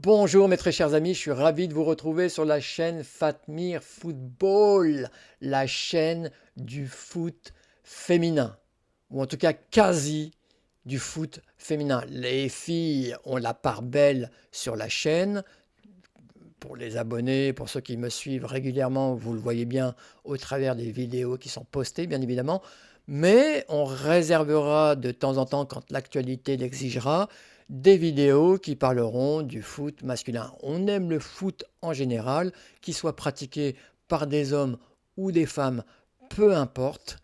Bonjour mes très chers amis, je suis ravi de vous retrouver sur la chaîne Fatmir Football, la chaîne du foot féminin, ou en tout cas quasi du foot féminin. Les filles ont la part belle sur la chaîne. Pour les abonnés, pour ceux qui me suivent régulièrement, vous le voyez bien au travers des vidéos qui sont postées, bien évidemment. Mais on réservera de temps en temps, quand l'actualité l'exigera, des vidéos qui parleront du foot masculin. On aime le foot en général, qu'il soit pratiqué par des hommes ou des femmes, peu importe.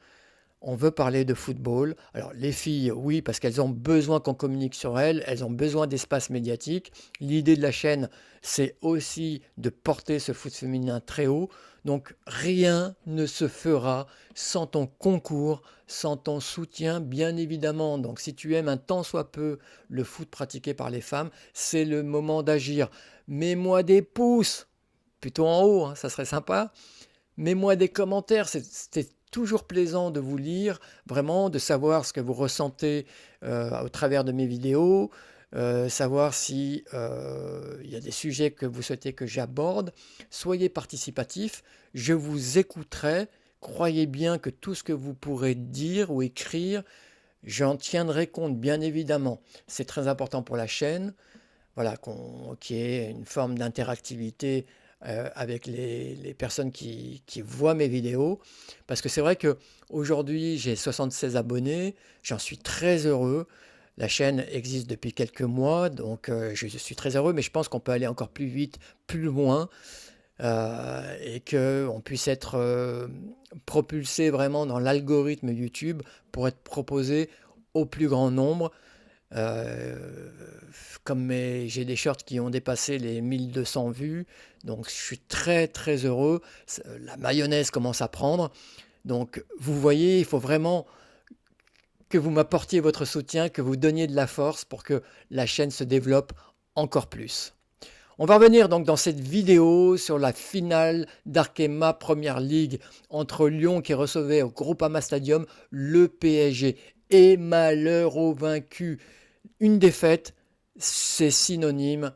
On veut parler de football. Alors les filles, oui, parce qu'elles ont besoin qu'on communique sur elles, elles ont besoin d'espace médiatique. L'idée de la chaîne, c'est aussi de porter ce foot féminin très haut. Donc rien ne se fera sans ton concours, sans ton soutien, bien évidemment. Donc si tu aimes un tant soit peu le foot pratiqué par les femmes, c'est le moment d'agir. Mets-moi des pouces, plutôt en haut, hein, ça serait sympa. Mets-moi des commentaires, c'est toujours plaisant de vous lire, vraiment, de savoir ce que vous ressentez au travers de mes vidéos, savoir si il y a des sujets que vous souhaitez que j'aborde. Soyez participatifs, je vous écouterai. Croyez bien que tout ce que vous pourrez dire ou écrire, j'en tiendrai compte, bien évidemment. C'est très important pour la chaîne, voilà, qu'il y ait une forme d'interactivité avec les personnes qui voient mes vidéos. Parce que c'est vrai qu'aujourd'hui, j'ai 76 abonnés, j'en suis très heureux. La chaîne existe depuis quelques mois, donc je suis très heureux, mais je pense qu'on peut aller encore plus vite, plus loin, et qu'on puisse être propulsé vraiment dans l'algorithme YouTube pour être proposé au plus grand nombre. Comme j'ai des shorts qui ont dépassé les 1200 vues, donc je suis très très heureux. La mayonnaise commence à prendre. Donc vous voyez, il faut vraiment que vous m'apportiez votre soutien, que vous donniez de la force pour que la chaîne se développe encore plus. On va revenir donc dans cette vidéo sur la finale d'Arkema Première Ligue entre Lyon qui recevait au Groupama Stadium le PSG. Et malheur au vaincu. Une défaite, c'est synonyme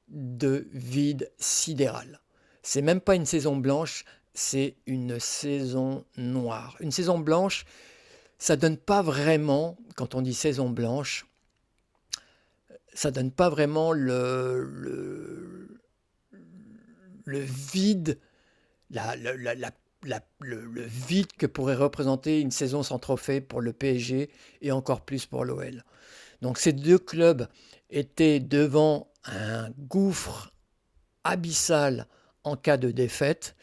de vide sidéral. C'est même pas une saison blanche, c'est une saison noire. Une saison blanche, ça donne pas vraiment, quand on dit saison blanche, ça donne pas vraiment le vide, le vide que pourrait représenter une saison sans trophée pour le PSG et encore plus pour l'OL. Donc ces deux clubs étaient devant un gouffre abyssal en cas de défaite.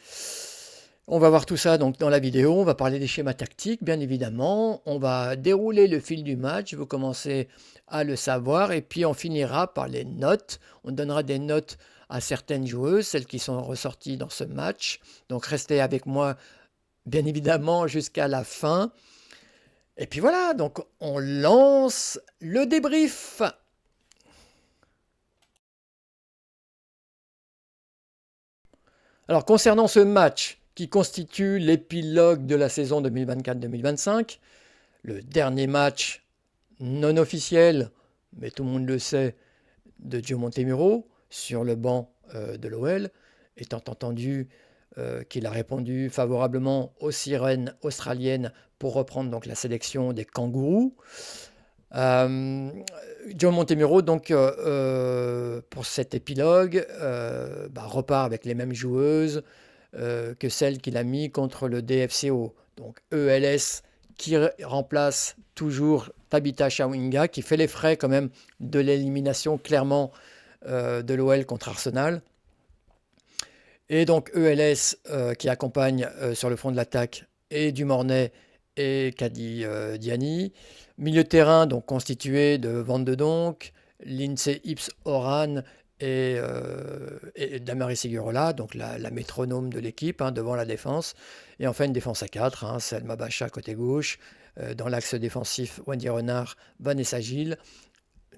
On va voir tout ça donc dans la vidéo, on va parler des schémas tactiques bien évidemment, on va dérouler le fil du match, vous commencez à le savoir et puis on finira par les notes. On donnera des notes à certaines joueuses, celles qui sont ressorties dans ce match. Donc restez avec moi bien évidemment jusqu'à la fin. Et puis voilà, donc on lance le débrief. Alors concernant ce match qui constitue l'épilogue de la saison 2024-2025, le dernier match non officiel, mais tout le monde le sait, de Gio Montemuro sur le banc de l'OL, étant entendu qu'il a répondu favorablement aux sirènes australiennes pour reprendre donc la sélection des kangourous. Gio Montemuro, donc, pour cet épilogue, repart avec les mêmes joueuses que celles qu'il a mis contre le DFCO. Donc ELS qui remplace toujours Tabitha Chawinga, qui fait les frais quand même de l'élimination clairement de l'OL contre Arsenal. Et donc ELS qui accompagne sur le front de l'attaque et Dumornay et Kadi Diani. Milieu de terrain donc constitué de Van de Donk, Lindsay Ips Oran et Damary Segurola, donc la métronome de l'équipe devant la défense. Et enfin une défense à 4, Selma Bacha côté gauche. Dans l'axe défensif, Wendy Renard, Vanessa Gilles.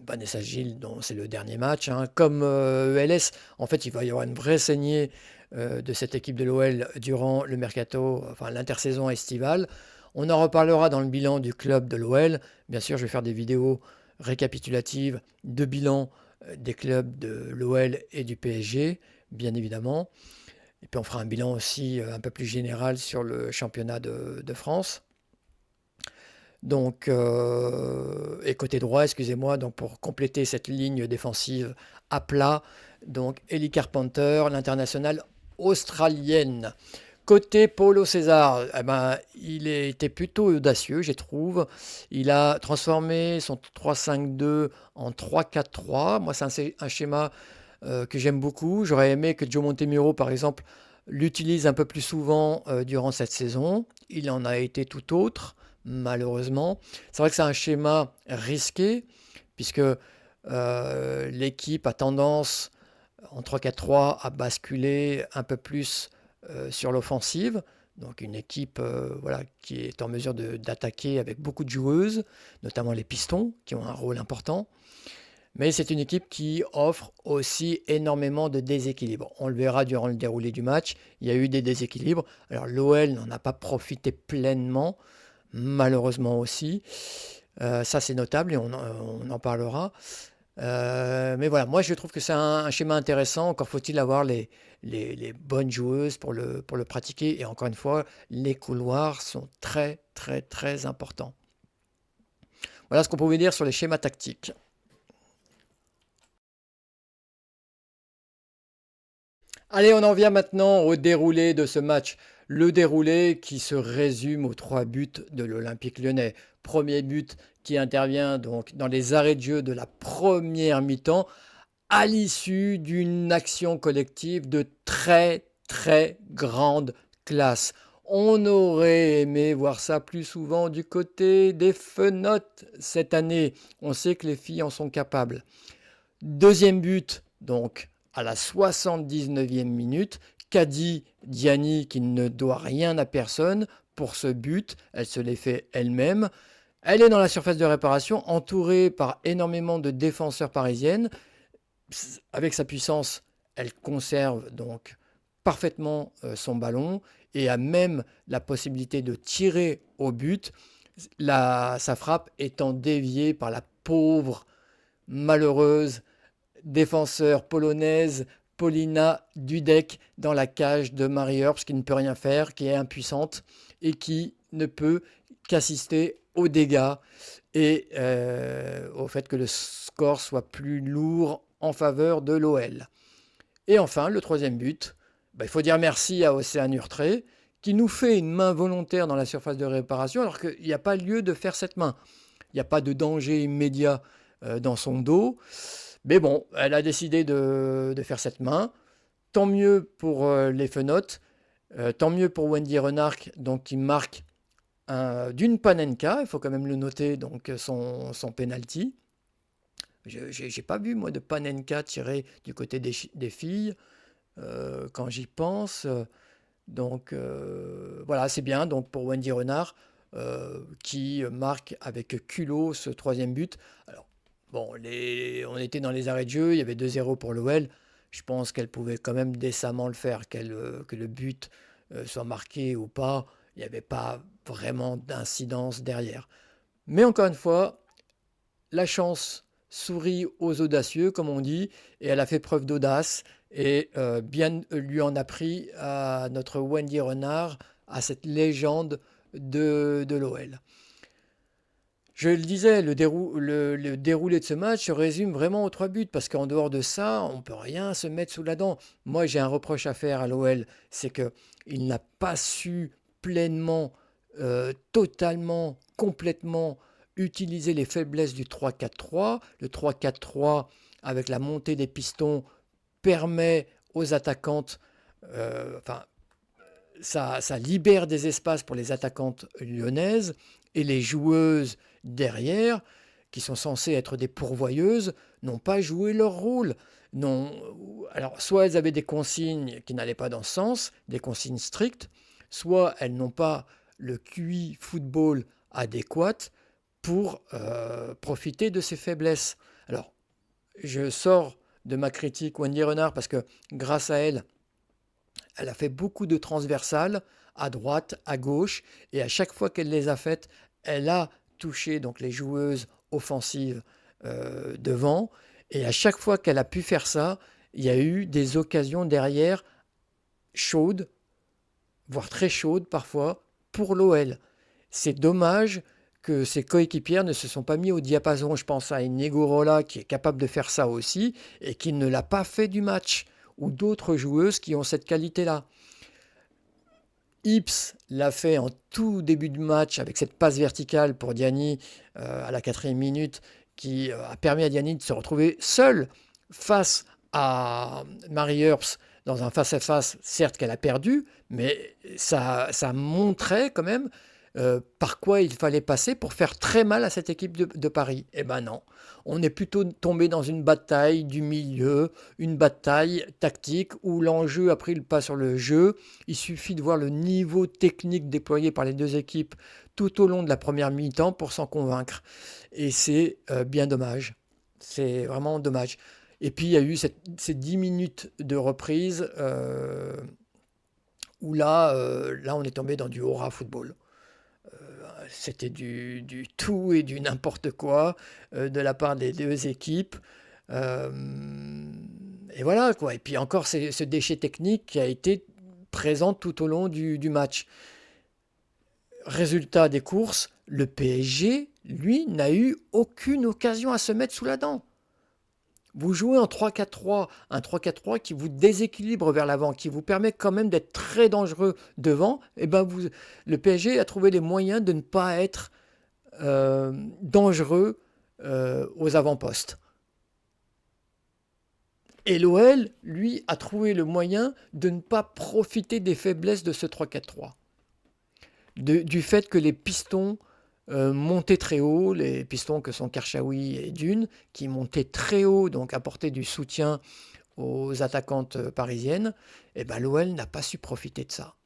Vanessa Gilles, dont c'est le dernier match. Comme ELS, en fait, il va y avoir une vraie saignée de cette équipe de l'OL durant le mercato, enfin l'intersaison estivale. On en reparlera dans le bilan du club de l'OL. Bien sûr, je vais faire des vidéos récapitulatives de bilan des clubs de l'OL et du PSG, bien évidemment. Et puis on fera un bilan aussi un peu plus général sur le championnat de France. Donc, et côté droit, excusez-moi, donc pour compléter cette ligne défensive à plat, donc Ellie Carpenter, l'internationale australienne. Côté Paulo César, eh ben, il était plutôt audacieux, je trouve. Il a transformé son 3-5-2 en 3-4-3. Moi, c'est un schéma que j'aime beaucoup. J'aurais aimé que Joe Montemurro, par exemple, l'utilise un peu plus souvent durant cette saison. Il en a été tout autre, malheureusement. C'est vrai que c'est un schéma risqué, puisque l'équipe a tendance, en 3-4-3, à basculer un peu plus sur l'offensive. Donc une équipe voilà, qui est en mesure d'attaquer avec beaucoup de joueuses, notamment les pistons, qui ont un rôle important. Mais c'est une équipe qui offre aussi énormément de déséquilibres. On le verra durant le déroulé du match. Il y a eu des déséquilibres. Alors l'OL n'en a pas profité pleinement, malheureusement aussi. Ça c'est notable et on en parlera. Mais voilà, moi je trouve que c'est un schéma intéressant. Encore faut-il avoir les bonnes joueuses pour le pratiquer. Et encore une fois, les couloirs sont très très très importants. Voilà ce qu'on pouvait dire sur les schémas tactiques. Allez, on en vient maintenant au déroulé de ce match. Le déroulé qui se résume aux 3 buts de l'Olympique lyonnais. Premier but qui intervient donc dans les arrêts de jeu de la première mi-temps à l'issue d'une action collective de très très grande classe. On aurait aimé voir ça plus souvent du côté des fenotes cette année. On sait que les filles en sont capables. Deuxième but, donc à la 79e minute, Kadi Diani, qui ne doit rien à personne pour ce but, elle se l'est fait elle-même. Elle est dans la surface de réparation, entourée par énormément de défenseurs parisiennes. Avec sa puissance, elle conserve donc parfaitement son ballon et a même la possibilité de tirer au but, sa frappe étant déviée par la pauvre, malheureuse défenseur polonaise Paulina Dudek dans la cage de Marie Herbst qui ne peut rien faire, qui est impuissante et qui ne peut qu'assister aux dégâts et au fait que le score soit plus lourd en faveur de l'OL. Et enfin, le troisième but, il faut dire merci à Océane Urtré qui nous fait une main volontaire dans la surface de réparation alors qu'il n'y a pas lieu de faire cette main. Il n'y a pas de danger immédiat dans son dos. Mais bon, elle a décidé de faire cette main. Tant mieux pour les fenotes, tant mieux pour Wendy Renard, donc qui marque d'une Panenka, il faut quand même le noter, donc son penalty. Je n'ai pas vu, moi, de Panenka tiré du côté des filles, quand j'y pense. Donc voilà, c'est bien donc pour Wendy Renard, qui marque avec culot ce troisième but. Alors, bon, on était dans les arrêts de jeu, il y avait 2-0 pour l'OL. Je pense qu'elle pouvait quand même décemment le faire, que le but soit marqué ou pas. Il n'y avait pas vraiment d'incidence derrière. Mais encore une fois, la chance sourit aux audacieux, comme on dit, et elle a fait preuve d'audace, et bien lui en a pris à notre Wendy Renard, à cette légende de l'OL. Je le disais, le déroulé de ce match se résume vraiment aux 3 buts, parce qu'en dehors de ça, on ne peut rien se mettre sous la dent. Moi, j'ai un reproche à faire à l'OL, c'est qu'il n'a pas su pleinement, totalement, complètement utiliser les faiblesses du 3-4-3. Le 3-4-3, avec la montée des pistons, permet aux attaquantes, enfin, ça libère des espaces pour les attaquantes lyonnaises et les joueuses derrière, qui sont censées être des pourvoyeuses, n'ont pas joué leur rôle. Non, alors, soit elles avaient des consignes qui n'allaient pas dans ce sens, des consignes strictes, soit elles n'ont pas le QI football adéquat pour profiter de ces faiblesses. Alors, je sors de ma critique Wendy Renard parce que grâce à elle, elle a fait beaucoup de transversales à droite, à gauche, et à chaque fois qu'elle les a faites, elle a touché donc les joueuses offensives devant, Et à chaque fois qu'elle a pu faire ça, il y a eu des occasions derrière chaudes, voire très chaudes parfois, pour l'OL. C'est dommage que ses coéquipières ne se sont pas mis au diapason. Je pense à Inegorola qui est capable de faire ça aussi et qui ne l'a pas fait du match, ou d'autres joueuses qui ont cette qualité-là. Ips l'a fait en tout début de match avec cette passe verticale pour Diani à la 4e minute qui a permis à Diani de se retrouver seule face à Marie Earps dans un face-à-face, certes qu'elle a perdu, mais ça montrait quand même par quoi il fallait passer pour faire très mal à cette équipe de Paris. Eh ben non, on est plutôt tombé dans une bataille du milieu, une bataille tactique où l'enjeu a pris le pas sur le jeu. Il suffit de voir le niveau technique déployé par les deux équipes tout au long de la première mi-temps pour s'en convaincre. Et c'est bien dommage. C'est vraiment dommage. Et puis il y a eu ces 10 minutes de reprise où là on est tombé dans du aura football. C'était du tout et du n'importe quoi de la part des deux équipes. Euh, et voilà quoi. Et puis encore ce déchet technique qui a été présent tout au long du match. Résultat des courses, le PSG, lui, n'a eu aucune occasion à se mettre sous la dent. Vous jouez en 3-4-3, un 3-4-3 qui vous déséquilibre vers l'avant, qui vous permet quand même d'être très dangereux devant, et ben le PSG a trouvé les moyens de ne pas être dangereux aux avant-postes. Et l'OL, lui, a trouvé le moyen de ne pas profiter des faiblesses de ce 3-4-3. Du fait que les pistons montaient très haut, les pistons que sont Karchaoui et Dune, qui montaient très haut, donc apportaient du soutien aux attaquantes parisiennes, et ben l'OL n'a pas su profiter de ça.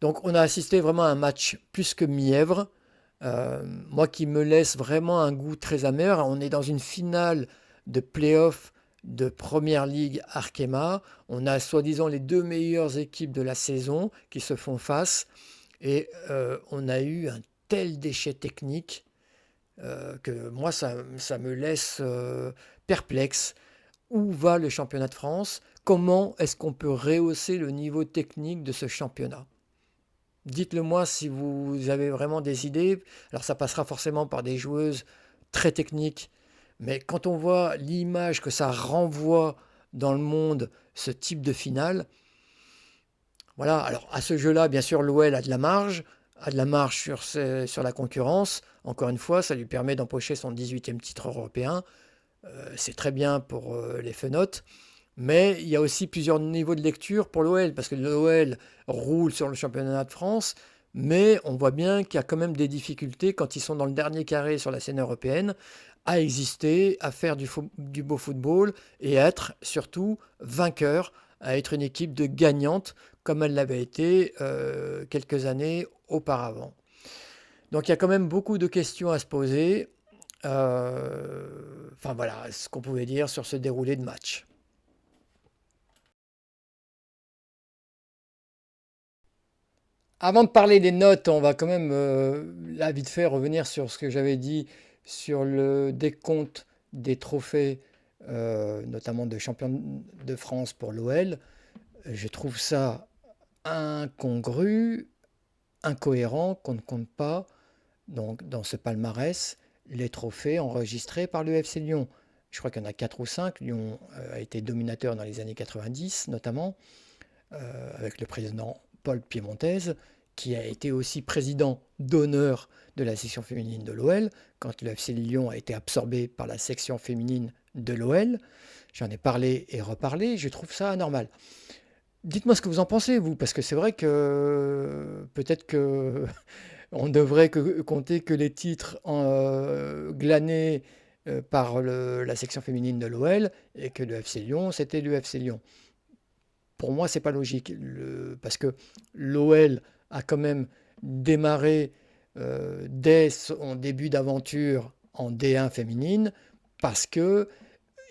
Donc on a assisté vraiment à un match plus que mièvre, moi qui me laisse vraiment un goût très amer. On est dans une finale de play-off de Première Ligue Arkema. On a soi-disant les deux meilleures équipes de la saison qui se font face. Et on a eu un tel déchet technique que moi, ça me laisse perplexe. Où va le championnat de France? Comment est-ce qu'on peut rehausser le niveau technique de ce championnat? Dites-le moi si vous avez vraiment des idées. Alors ça passera forcément par des joueuses très techniques. Mais quand on voit l'image que ça renvoie dans le monde, ce type de finale, voilà. Alors à ce jeu-là, bien sûr, l'OL a de la marge sur la concurrence. Encore une fois, ça lui permet d'empocher son 18e titre européen. C'est très bien pour les fenotes. Mais il y a aussi plusieurs niveaux de lecture pour l'OL, parce que l'OL roule sur le championnat de France, mais on voit bien qu'il y a quand même des difficultés quand ils sont dans le dernier carré sur la scène européenne, à exister, à faire du beau football et à être surtout vainqueur, à être une équipe de gagnante comme elle l'avait été quelques années auparavant. Donc il y a quand même beaucoup de questions à se poser. Enfin voilà ce qu'on pouvait dire sur ce déroulé de match. Avant de parler des notes, on va quand même, là, vite fait, revenir sur ce que j'avais dit sur le décompte des trophées, notamment de champion de France pour l'OL. Je trouve ça incongru, incohérent qu'on ne compte pas donc, dans ce palmarès les trophées enregistrés par le FC Lyon. Je crois qu'il y en a 4 ou 5. Lyon a été dominateur dans les années 90 notamment, avec le président Paul Piémontez, qui a été aussi président d'honneur de la section féminine de l'OL, quand le FC Lyon a été absorbé par la section féminine de l'OL. J'en ai parlé et reparlé, je trouve ça anormal. Dites-moi ce que vous en pensez, vous, parce que c'est vrai que peut-être que on devrait compter que les titres glanés par la section féminine de l'OL et que le FC Lyon, c'était le FC Lyon. Pour moi, c'est pas logique, parce que l'OL a quand même démarré dès son début d'aventure en D1 féminine parce que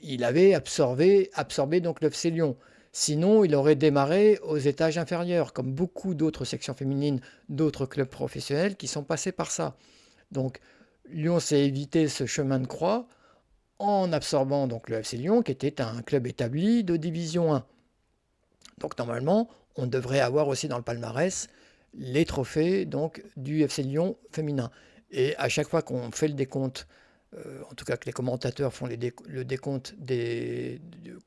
il avait absorbé donc le FC Lyon. Sinon, il aurait démarré aux étages inférieurs, comme beaucoup d'autres sections féminines, d'autres clubs professionnels qui sont passés par ça. Donc, Lyon s'est évité ce chemin de croix en absorbant donc le FC Lyon, qui était un club établi de Division 1. Donc normalement, on devrait avoir aussi dans le palmarès les trophées donc, du FC Lyon féminin. Et à chaque fois qu'on fait le décompte, en tout cas que les commentateurs font le décompte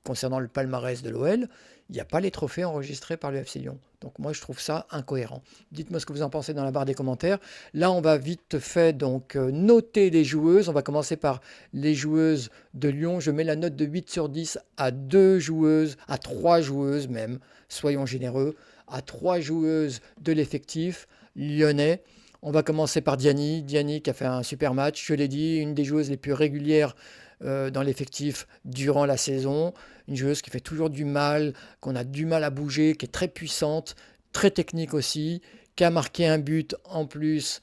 concernant le palmarès de l'OL, il n'y a pas les trophées enregistrés par le FC Lyon. Donc moi je trouve ça incohérent. Dites-moi ce que vous en pensez dans la barre des commentaires. Là on va vite fait donc noter les joueuses. On va commencer par les joueuses de Lyon. Je mets la note de 8 sur 10 à 2 joueuses, à 3 joueuses même, soyons généreux, à 3 joueuses de l'effectif lyonnais. On va commencer par Diani. Diani qui a fait un super match, je l'ai dit, une des joueuses les plus régulières dans l'effectif durant la saison. Une joueuse qui fait toujours du mal, qu'on a du mal à bouger, qui est très puissante, très technique aussi, qui a marqué un but en plus,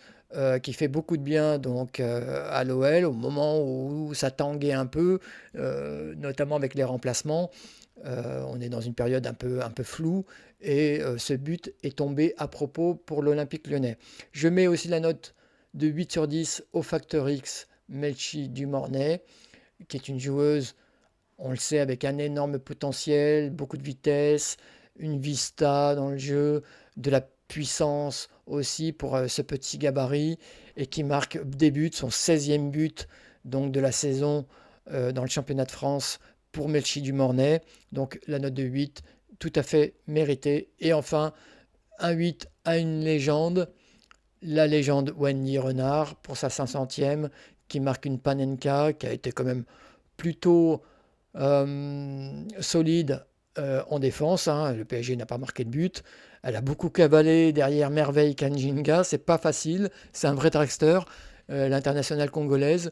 qui fait beaucoup de bien donc à l'OL au moment où ça tanguait un peu, notamment avec les remplacements. On est dans une période un peu floue et ce but est tombé à propos pour l'Olympique Lyonnais. Je mets aussi la note de 8 sur 10 au Facteur X Melchi Dumornay, qui est une joueuse, on le sait, avec un énorme potentiel, beaucoup de vitesse, une vista dans le jeu, de la puissance aussi pour ce petit gabarit et qui marque des buts, son 16e but donc, de la saison dans le championnat de France pour Melchi Dumornay. Donc la note de 8, tout à fait méritée. Et enfin, un 8 à une légende, la légende Wendy Renard pour sa 500e, qui marque une Panenka, qui a été quand même plutôt solide en défense. Hein. Le PSG n'a pas marqué de but. Elle a beaucoup cavalé derrière Merveille Kanjinga. C'est pas facile. C'est un vrai dragster, l'internationale congolaise.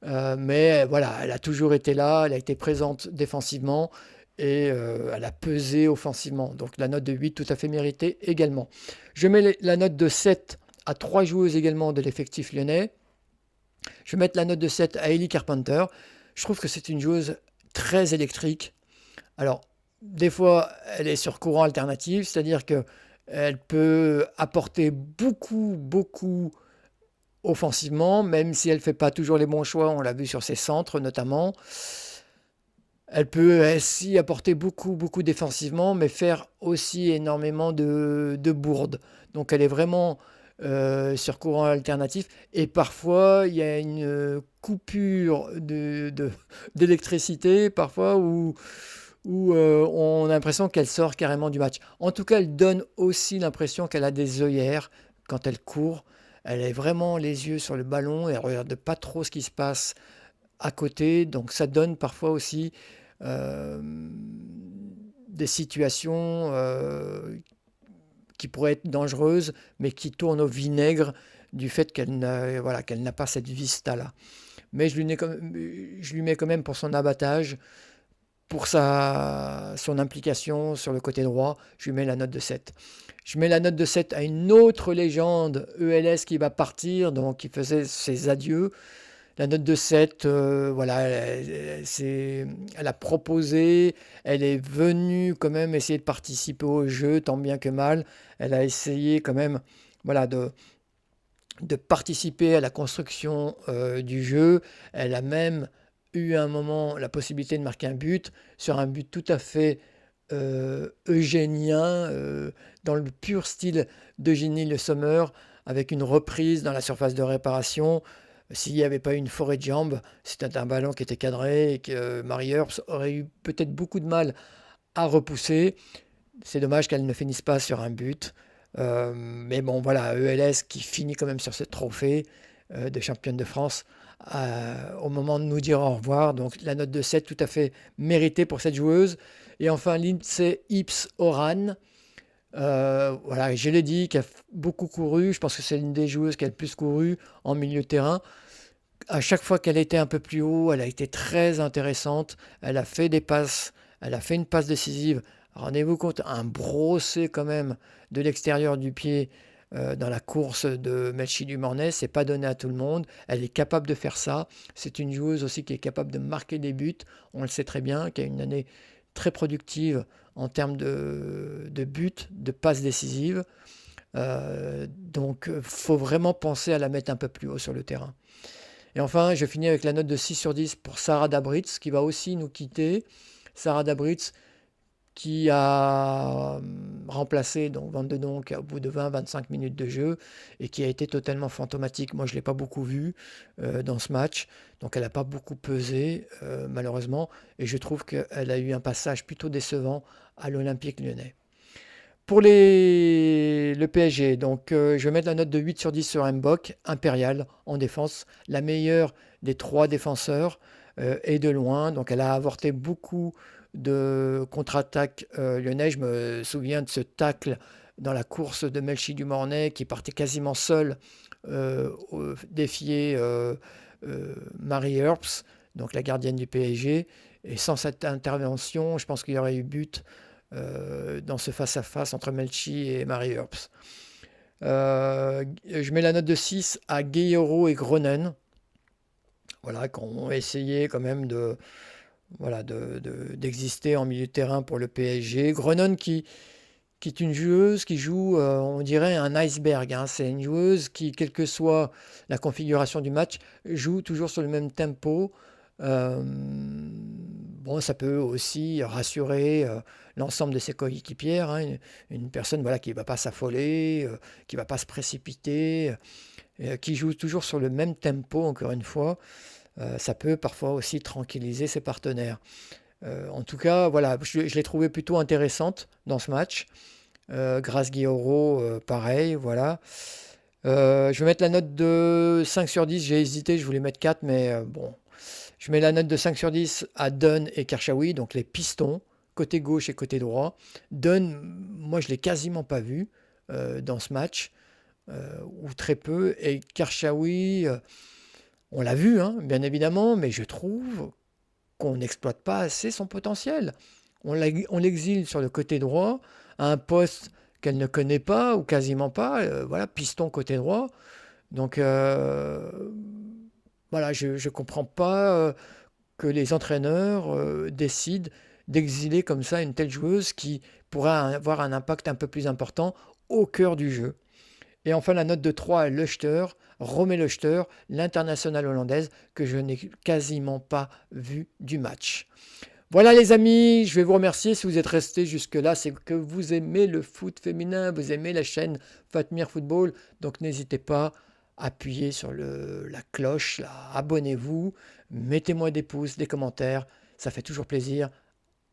Mais voilà, elle a toujours été là. Elle a été présente défensivement et elle a pesé offensivement. Donc la note de 8 tout à fait méritée également. Je mets la note de 7 à 3 joueuses également de l'effectif lyonnais. Je vais mettre la note de 7 à Ellie Carpenter. Je trouve que c'est une joueuse très électrique. Alors, des fois, elle est sur courant alternatif, c'est-à-dire qu'elle peut apporter beaucoup offensivement, même si elle ne fait pas toujours les bons choix, on l'a vu sur ses centres notamment. Elle peut aussi apporter beaucoup défensivement, mais faire aussi énormément de bourdes. Donc elle est vraiment sur courant alternatif. Et parfois, il y a une coupure d'électricité, parfois, où on a l'impression qu'elle sort carrément du match. En tout cas, elle donne aussi l'impression qu'elle a des œillères quand elle court. Elle a vraiment les yeux sur le ballon et elle ne regarde pas trop ce qui se passe à côté. Donc ça donne parfois aussi euh, des situations qui pourraient être dangereuses, mais qui tournent au vinaigre du fait qu'elle n'a pas cette vista-là. Mais je lui mets quand même pour son abattage, pour son implication sur le côté droit, je lui mets la note de 7. Je mets la note de 7 à une autre légende ELS qui va partir, donc qui faisait ses adieux. La note de 7, voilà, elle a proposé, elle est venue quand même essayer de participer au jeu, tant bien que mal. Elle a essayé quand même voilà, de participer à la construction du jeu. Elle a même eu à un moment la possibilité de marquer un but, sur un but tout à fait eugénien, dans le pur style d'Eugénie Le Sommer, avec une reprise dans la surface de réparation. S'il n'y avait pas eu une forêt de jambes, c'était un ballon qui était cadré et que Marie Herbst aurait eu peut-être beaucoup de mal à repousser. C'est dommage qu'elle ne finisse pas sur un but. Mais bon, voilà, ELS qui finit quand même sur ce trophée de championne de France au moment de nous dire au revoir. Donc la note de 7 tout à fait méritée pour cette joueuse. Et enfin, Lindsay Ips-Oran. Voilà, je l'ai dit, qui a beaucoup couru. Je pense que c'est l'une des joueuses qui a le plus couru en milieu de terrain. À chaque fois qu'elle était un peu plus haut, elle a été très intéressante. Elle a fait des passes. Elle a fait une passe décisive. Rendez-vous compte, un brossé quand même de l'extérieur du pied dans la course de Melchi Dumornay, c'est pas donné à tout le monde. Elle est capable de faire ça. C'est une joueuse aussi qui est capable de marquer des buts. On le sait très bien, qui a une année très productive en termes de buts, de passes décisives. Donc, faut vraiment penser à la mettre un peu plus haut sur le terrain. Et enfin, je finis avec la note de 6 sur 10 pour Sarah Dabritz, qui va aussi nous quitter. Sarah Dabritz, qui a remplacé donc Van de Donk au bout de 20-25 minutes de jeu et qui a été totalement fantomatique. Moi, je ne l'ai pas beaucoup vu dans ce match, donc elle n'a pas beaucoup pesé, malheureusement, et je trouve qu'elle a eu un passage plutôt décevant à l'Olympique lyonnais. Pour le PSG, donc je vais mettre la note de 8 sur 10 sur Mbok, Impérial en défense, la meilleure des trois défenseurs et de loin. Donc elle a avorté beaucoup de contre-attaques lyonnais. Je me souviens de ce tacle dans la course de Melchi Dumornay qui partait quasiment seul défier Marie Herbst, donc la gardienne du PSG. Et sans cette intervention, je pense qu'il y aurait eu but dans ce face-à-face entre Melchi et Marie Herbst. Je mets la note de 6 à Guerreiro et Gronen, voilà, qui ont essayé quand même d'exister en milieu de terrain pour le PSG. Gronen qui est une joueuse qui joue, on dirait, un iceberg. Hein. C'est une joueuse qui, quelle que soit la configuration du match, joue toujours sur le même tempo. Bon, ça peut aussi rassurer l'ensemble de ses coéquipières. Hein. Une personne voilà, qui ne va pas s'affoler, qui ne va pas se précipiter, qui joue toujours sur le même tempo, encore une fois. Ça peut parfois aussi tranquilliser ses partenaires. En tout cas, voilà, je l'ai trouvé plutôt intéressante dans ce match. Grace Guillaureau, pareil, voilà. Je vais mettre la note de 5 sur 10. J'ai hésité, je voulais mettre 4, mais bon. Je mets la note de 5 sur 10 à Dunn et Karchaoui, donc les pistons, côté gauche et côté droit. Dunn, moi je ne l'ai quasiment pas vu dans ce match, ou très peu. Et Karchaoui, on l'a vu, hein, bien évidemment, mais je trouve qu'on n'exploite pas assez son potentiel. On l'exile sur le côté droit, à un poste qu'elle ne connaît pas, ou quasiment pas, voilà, piston côté droit. Donc voilà, je ne comprends pas que les entraîneurs décident d'exiler comme ça une telle joueuse qui pourrait avoir un impact un peu plus important au cœur du jeu. Et enfin, la note de 3 à Luchter, Romé Luchter, l'internationale hollandaise, que je n'ai quasiment pas vu du match. Voilà les amis, je vais vous remercier si vous êtes restés jusque-là, c'est que vous aimez le foot féminin, vous aimez la chaîne Fatmir Football, donc n'hésitez pas à appuyer sur la cloche, là, abonnez-vous, mettez-moi des pouces, des commentaires, ça fait toujours plaisir.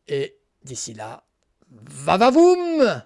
Et d'ici là, va va voum!